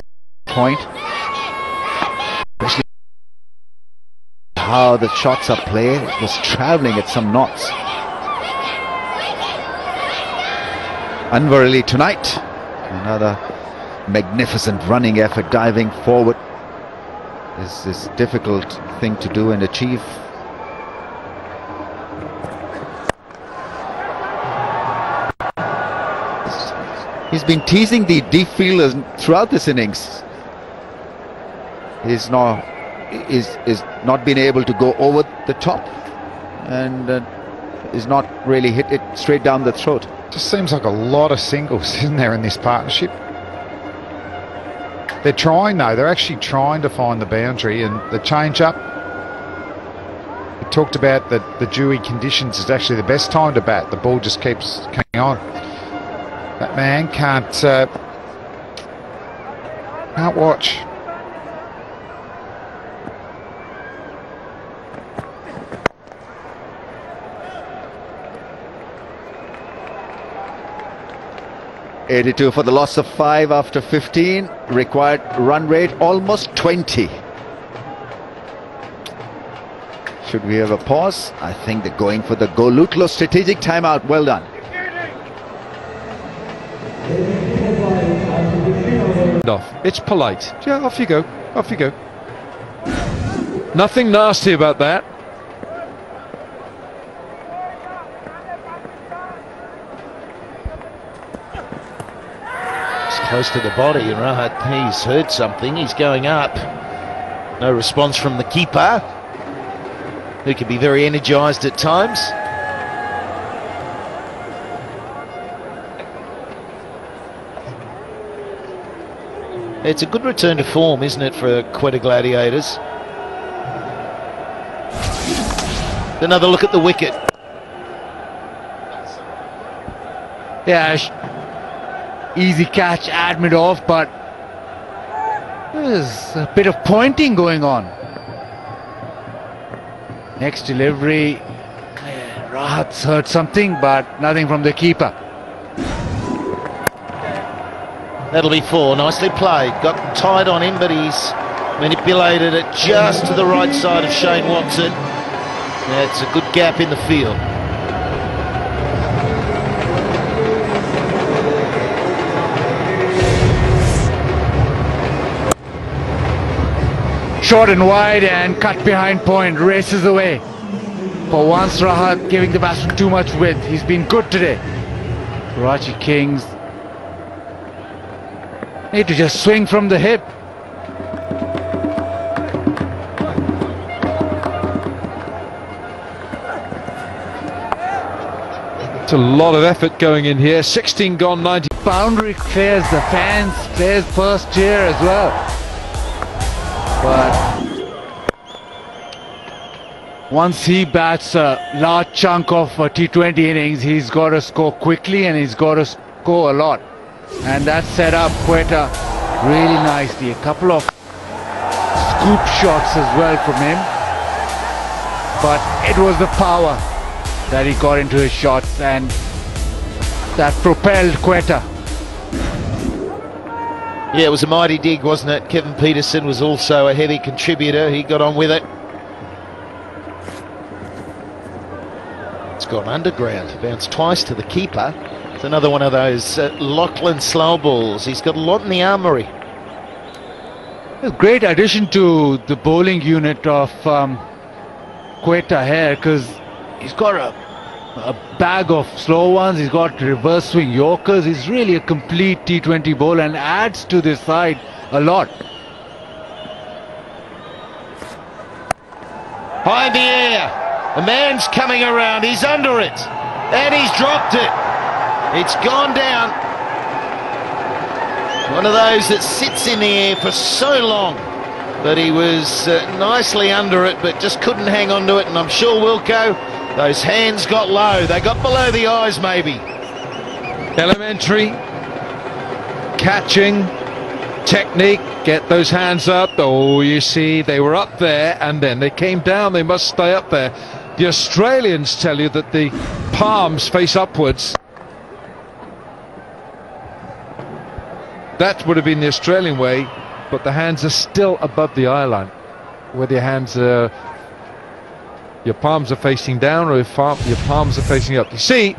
point, especially how the shots are played. It was traveling at some knots. Anwar Ali tonight, another magnificent running effort, diving forward. This is a difficult thing to do and achieve. He's been teasing the deep fielders throughout this innings. He's not been able to go over the top, and is not really hit it straight down the throat. Just seems like a lot of singles, isn't there, in this partnership? They're trying, though. They're actually trying to find the boundary, and the change-up. We talked about the dewy conditions is actually the best time to bat. The ball just keeps coming on. That man can't watch. 82 for the loss of 5 after 15. Required run rate almost 20. Should we have a pause? I think they're going for the Golutlo strategic timeout. Well done. It's polite. Yeah, off you go. Off you go. Nothing nasty about that. It's close to the body, and Rahat, he's heard something. He's going up. No response from the keeper, who can be very energised at times. It's a good return to form, isn't it, for Quetta Gladiators? Another look at the wicket. Yeah, easy catch, admit off, but there's a bit of pointing going on. Next delivery, Rahat's heard something, but nothing from the keeper. That'll be 4. Nicely played. Got tied on him, but he's manipulated it just to the right side of Shane Watson. Yeah, it's a good gap in the field. Short and wide and cut behind point, races away. For once, Rahat giving the batsman too much width. He's been good today. Karachi Kings need to just swing from the hip. It's a lot of effort going in here. 16 gone, 90. Boundary clears the fans, clears first tier as well. But once he bats a large chunk of a T20 innings, he's got to score quickly and he's got to score a lot. And that set up Quetta really nicely. A couple of scoop shots as well from him. But it was the power that he got into his shots and that propelled Quetta. Yeah, it was a mighty dig, wasn't it? Kevin Peterson was also a heavy contributor. He got on with it. It's gone underground. Bounced twice to the keeper. It's another one of those Lachlan slow balls. He's got a lot in the armoury. A great addition to the bowling unit of Quetta here, because he's got a bag of slow ones, he's got reverse swing Yorkers. He's really a complete T20 bowler and adds to this side a lot. High in the air. The man's coming around. He's under it. And he's dropped it. It's gone down. One of those that sits in the air for so long. But he was nicely under it, but just couldn't hang on to it. And I'm sure Wilco, those hands got low. They got below the eyes, maybe. Elementary. Catching. Technique. Get those hands up. Oh, you see, they were up there and then they came down. They must stay up there. The Australians tell you that the palms face upwards. That would have been the Australian way, but the hands are still above the eye line. Whether your hands are, your palms are facing down, or your palms are facing up. You see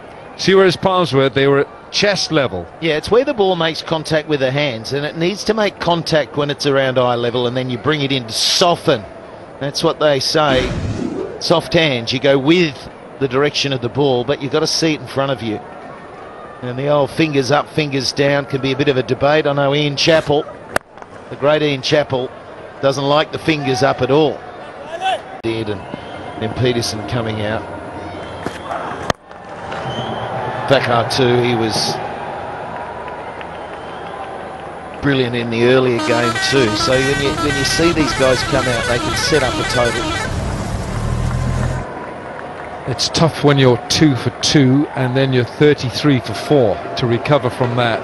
where his palms were? They were at chest level. Yeah, it's where the ball makes contact with the hands, and it needs to make contact when it's around eye level, and then you bring it in to soften. That's what they say. Soft hands, you go with the direction of the ball, but you've got to see it in front of you. And the old fingers up, fingers down can be a bit of a debate. I know Ian Chappell, the great Ian Chappell, doesn't like the fingers up at all. Did, and then Peterson coming out. Vakar too, he was brilliant in the earlier game too. So when you see these guys come out, they can set up a total. It's tough when you're 2 for 2 and then you're 33 for 4 to recover from that.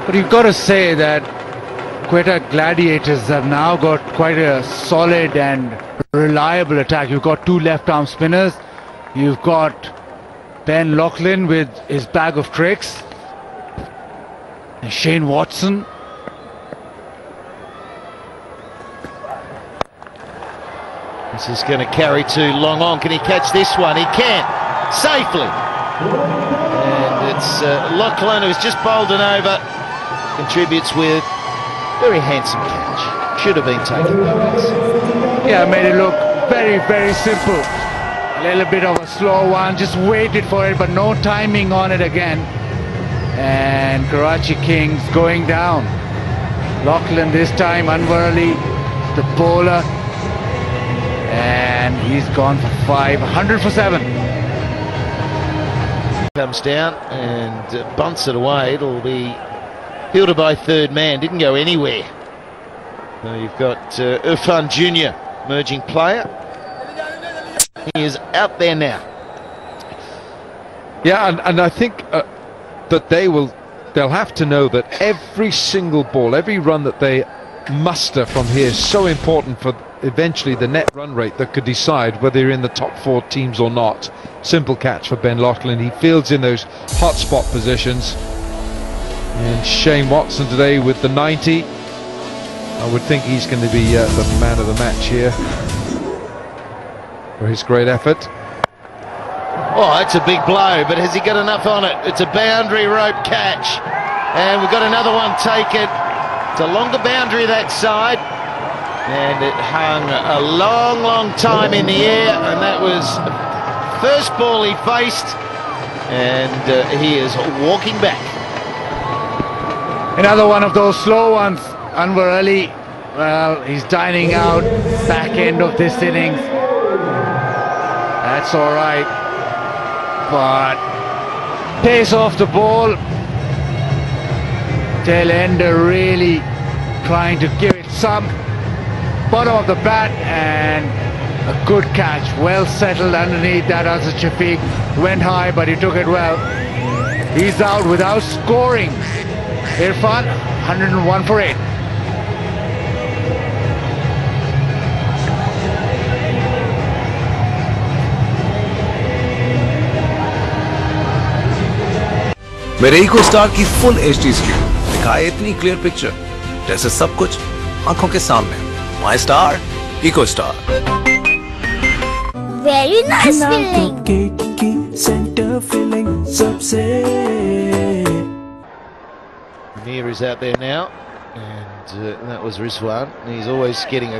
But you've got to say that Quetta Gladiators have now got quite a solid and reliable attack. You've got 2 left-arm spinners. You've got Ben Loughlin with his bag of tricks. And Shane Watson. This is going to carry too long on. Can he catch this one? He can, safely. And it's Loughlin, who's just bowled it over, contributes with very handsome catch. Should have been taken by us. Yeah, made it look very, very simple. A little bit of a slow one, just waited for it, but no timing on it again. And Karachi Kings going down. Loughlin this time, unwarily, the bowler. And he's gone for 5, 100 for 7. Comes down and bunts it away. It'll be fielded by third man. Didn't go anywhere. So you've got Irfan Jr., emerging player. He is out there now. Yeah, and I think that they'll have to know that every single ball, every run that they muster from here is so important for eventually the net run rate that could decide whether you're in the top 4 teams or not. Simple catch for Ben Loughlin. He fields in those hot spot positions. And Shane Watson today with the 90. I would think he's going to be the man of the match here for his great effort. Oh, it's a big blow, but has he got enough on it? It's a boundary rope catch. And we've got another one taken. It's a longer boundary that side. And it hung a long, long time in the air. And that was the first ball he faced. And he is walking back. Another one of those slow ones. Anwar Ali, well, he's dining out back end of this innings. That's all right. But pace off the ball. Tail ender really trying to give it some. Bottom of the bat and a good catch. Well settled underneath that. Azhar Shafiq went high, but he took it well. He's out without scoring. Irfan, 101 for 8. मेरे eco star की full HD screen दिखाए इतनी clear picture जैसे सब कुछ आंखों के सामने। My star eco star. Very nice feeling. Cake की सेंटर फीलिंग सबसे। Mir is out there now, and that was Rizwan. He's always getting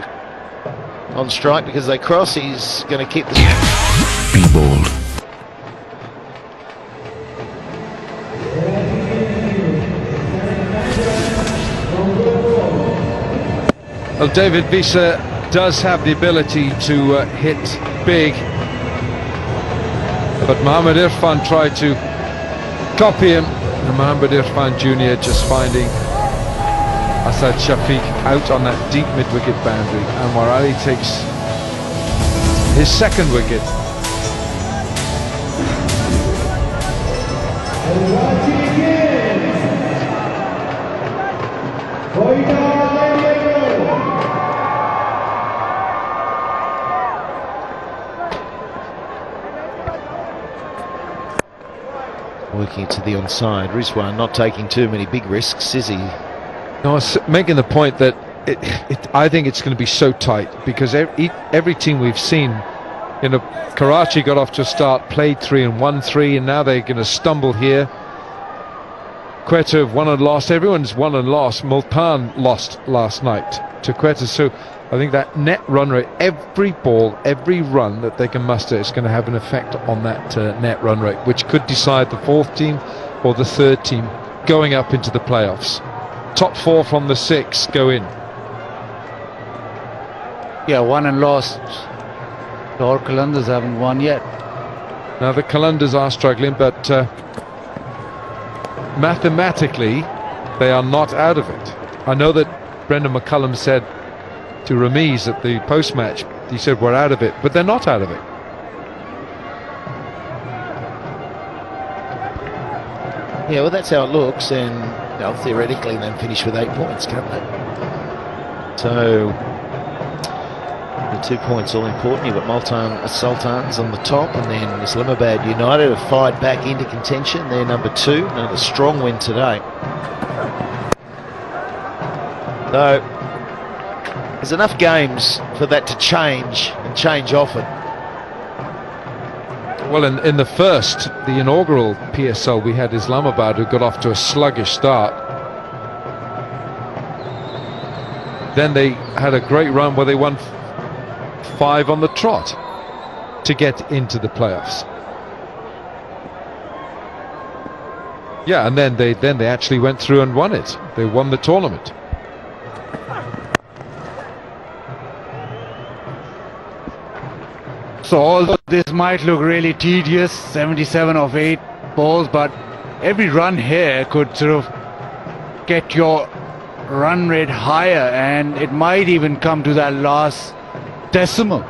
on strike because they cross. He's going to keep the. Be bold. Well, David Visa does have the ability to hit big, but Mohammad Irfan tried to copy him. And Mohammad Irfan Jr. just finding Azhar Shafiq out on that deep mid-wicket boundary. Anwar Ali takes his second wicket. Working to the onside. Rizwan not taking too many big risks, is he? No, making the point that I think it's going to be so tight because every team we've seen, Karachi got off to a start, played 3 and won 3, and now they're going to stumble here. Quetta have won and lost. Everyone's won and lost. Multan lost last night to Quetta. So I think that net run rate, every ball, every run that they can muster is going to have an effect on that net run rate, which could decide the 4th team or the 3rd team going up into the playoffs. Top 4 from the 6 go in. Yeah, won and lost. The Kalandars haven't won yet. Now the Kalandars are struggling, but mathematically they are not out of it. I know that Brendan McCullum said to Ramiz at the post-match, he said we're out of it, but they're not out of it. Yeah, well, that's how it looks, and they'll theoretically then finish with 8 points, can't they? So The 2 points all important. You've got Multan Sultans on the top, and then Islamabad United have fired back into contention. They're number 2. Another strong win today. Though there's enough games for that to change, and change often. Well, in the first, the inaugural PSL, we had Islamabad, who got off to a sluggish start. Then they had a great run where they won 5 on the trot to get into the playoffs. Yeah, and then they actually went through and won it. They won the tournament. So although this might look really tedious, 77 of 8 balls, but every run here could sort of get your run rate higher, and it might even come to that last decimal.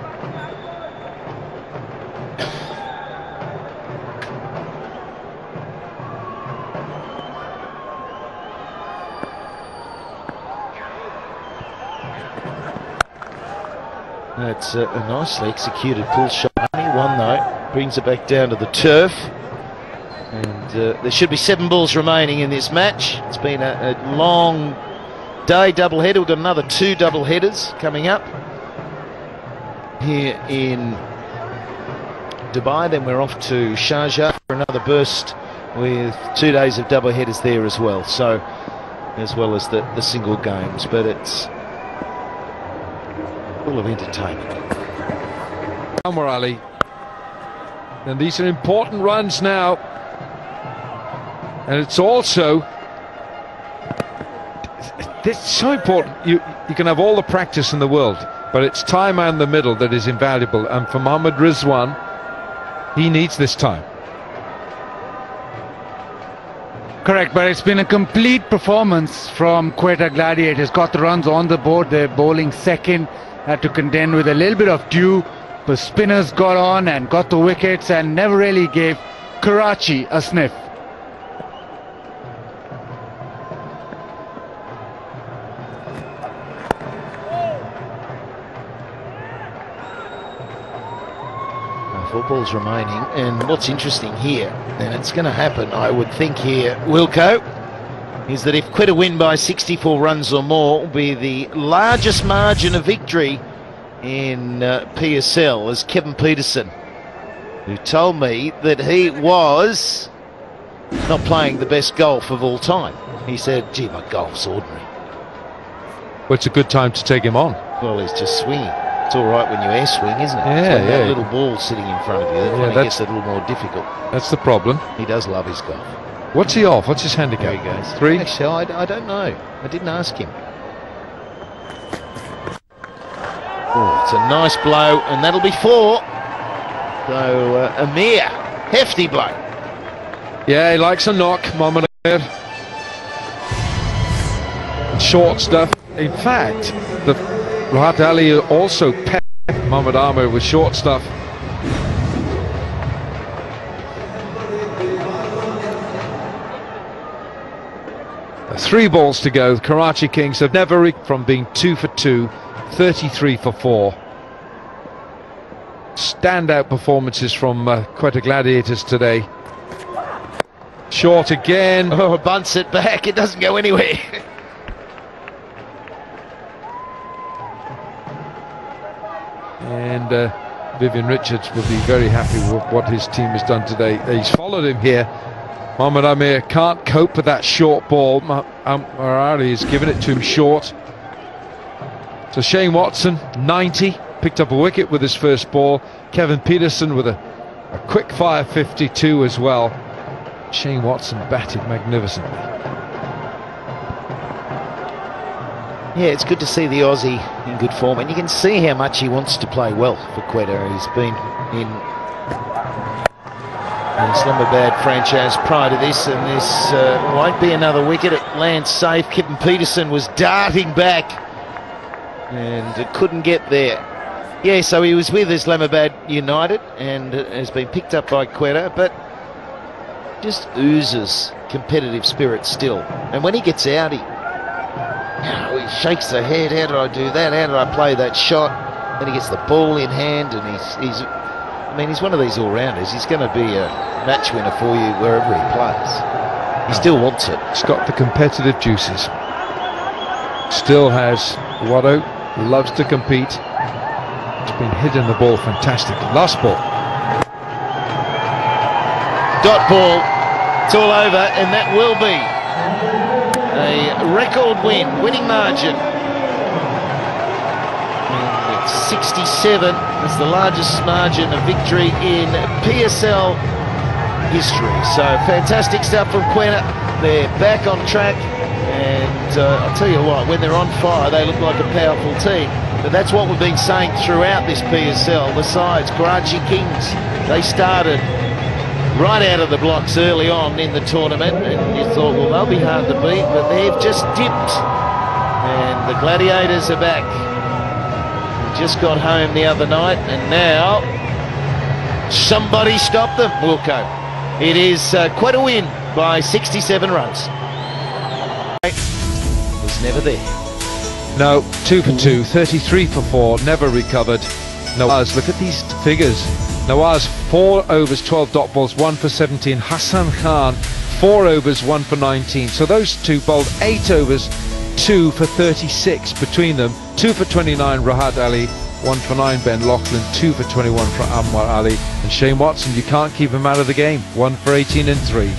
That's a nicely executed pull shot. Only one though, brings it back down to the turf. And there should be 7 balls remaining in this match. It's been a long day double-header. We've got another 2 double-headers coming up here in Dubai. Then we're off to Sharjah for another burst with 2 days of double-headers there as well. So, as well as the single games. But it's full of entertainment. Anwar Ali. And these are important runs now. And it's also, it's so important. You can have all the practice in the world, but it's time out in the middle that is invaluable. And for Mohammad Rizwan, he needs this time. Correct, but it's been a complete performance from Quetta Gladiators. Got the runs on the board. They're bowling second. Had to contend with a little bit of dew, but spinners got on and got the wickets and never really gave Karachi a sniff. Four balls remaining, and what's interesting here, and it's going to happen, I would think here, Wilco, is that if Quetta win by 64 runs or more, will be the largest margin of victory in PSL, as Kevin Peterson, who told me that he was not playing the best golf of all time. He said, gee, my golf's ordinary. Well, it's a good time to take him on. Well, he's just swinging. It's all right when you air swing, isn't it? Yeah, when yeah. that little ball sitting in front of you, that's when it gets a little more difficult. That's the problem. He does love his golf. What's he off? What's his handicap? There he goes. 3? Actually, I don't know. I didn't ask him. Oh, it's a nice blow, and that'll be 4. So, Amir, hefty blow. Yeah, he likes a knock, Mohammad Amir. Short stuff. In fact, the Rahat Ali also pepped Mohammad Amir with short stuff. Three balls to go. The Karachi Kings have never from being 2 for 2, 33 for 4. Standout performances from Quetta Gladiators today. Short again. Oh, bunts it back. It doesn't go anywhere. And Vivian Richards will be very happy with what his team has done today. He's followed him here. Mohammad Amir can't cope with that short ball. Marari has given it to him short. So Shane Watson, 90, picked up a wicket with his first ball. Kevin Peterson with a quick fire 52 as well. Shane Watson batted magnificently. Yeah, it's good to see the Aussie in good form, and you can see how much he wants to play well for Quetta. He's been in the Islamabad franchise prior to this, and this won't be another wicket. It lands safe. Kevin Peterson was darting back and couldn't get there. Yeah, so he was with Islamabad United and has been picked up by Quetta, but just oozes competitive spirit still. And when he gets out, he shakes the head. How did I do that? How did I play that shot? then he gets the ball in hand, and he's one of these all-rounders. He's going to be a match winner for you wherever he plays. He still wants it. He's got the competitive juices. Still has Watto, loves to compete. He's been hitting the ball fantastically. Last ball. Dot ball. It's all over, and that will be a record winning margin. And it's 67. It's the largest margin of victory in PSL history. So fantastic stuff from Quetta. They're back on track, and I'll tell you what, when they're on fire, they look like a powerful team. But that's what we've been saying throughout this PSL. The sides, Karachi Kings, they started right out of the blocks early on in the tournament, and you thought, well, they'll be hard to beat, but they've just dipped, and the Gladiators are back. We just got home the other night, and now somebody stop them, Wilco. It is quite a win by 67 runs. Was never there. No, 2 for 2, 33 for 4, never recovered. Nawaz, look at these figures. Nawaz, 4 overs, 12 dot balls, 1 for 17. Hassan Khan, 4 overs, 1 for 19. So those two bowled 8 overs, 2 for 36 between them. 2 for 29, Rahat Ali. 1 for 9, Ben Loughlin. 2 for 21 for Anwar Ali. And Shane Watson, you can't keep him out of the game. 1 for 18 and 3.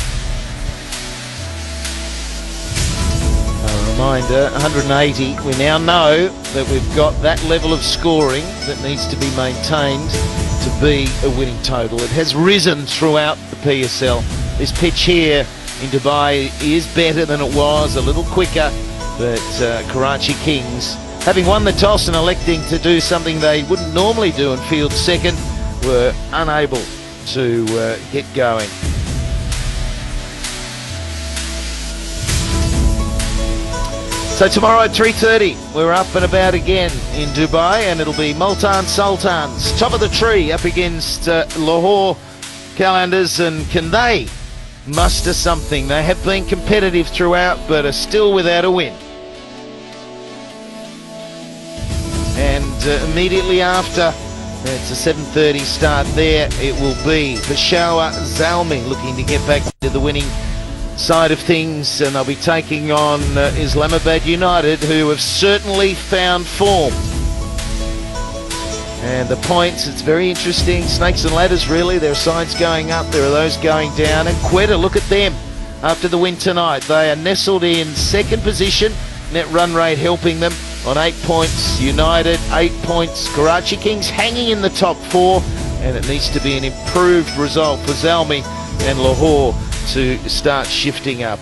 Reminder, 180. We now know that we've got that level of scoring that needs to be maintained to be a winning total. It has risen throughout the PSL. This pitch here in Dubai is better than it was, a little quicker, but Karachi Kings, having won the toss and electing to do something they wouldn't normally do and field second, were unable to get going. So tomorrow at 3:30, we're up and about again in Dubai, and it'll be Multan Sultans, top of the tree, up against Lahore Qalandars. And can they muster something? They have been competitive throughout, but are still without a win. And immediately after, it's a 7:30 start there, it will be Peshawar Zalmi looking to get back to the winning side of things, and they'll be taking on Islamabad United, who have certainly found form. And the points, it's very interesting. Snakes and ladders, really. There are sides going up, there are those going down. And Quetta, look at them after the win tonight. They are nestled in second position, net run rate helping them on 8 points. United 8 points. Karachi Kings hanging in the top 4, and it needs to be an improved result for Zalmi and Lahore to start shifting up.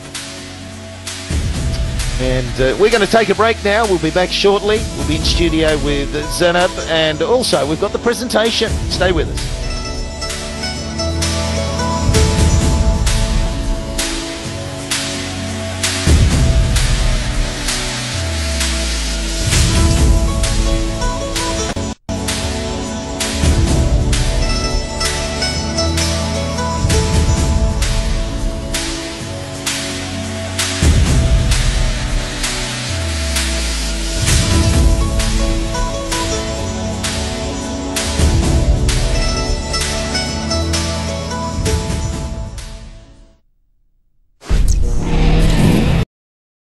And we're going to take a break now. We'll be back shortly. We'll be in studio with Zainab, and also we've got the presentation. Stay with us.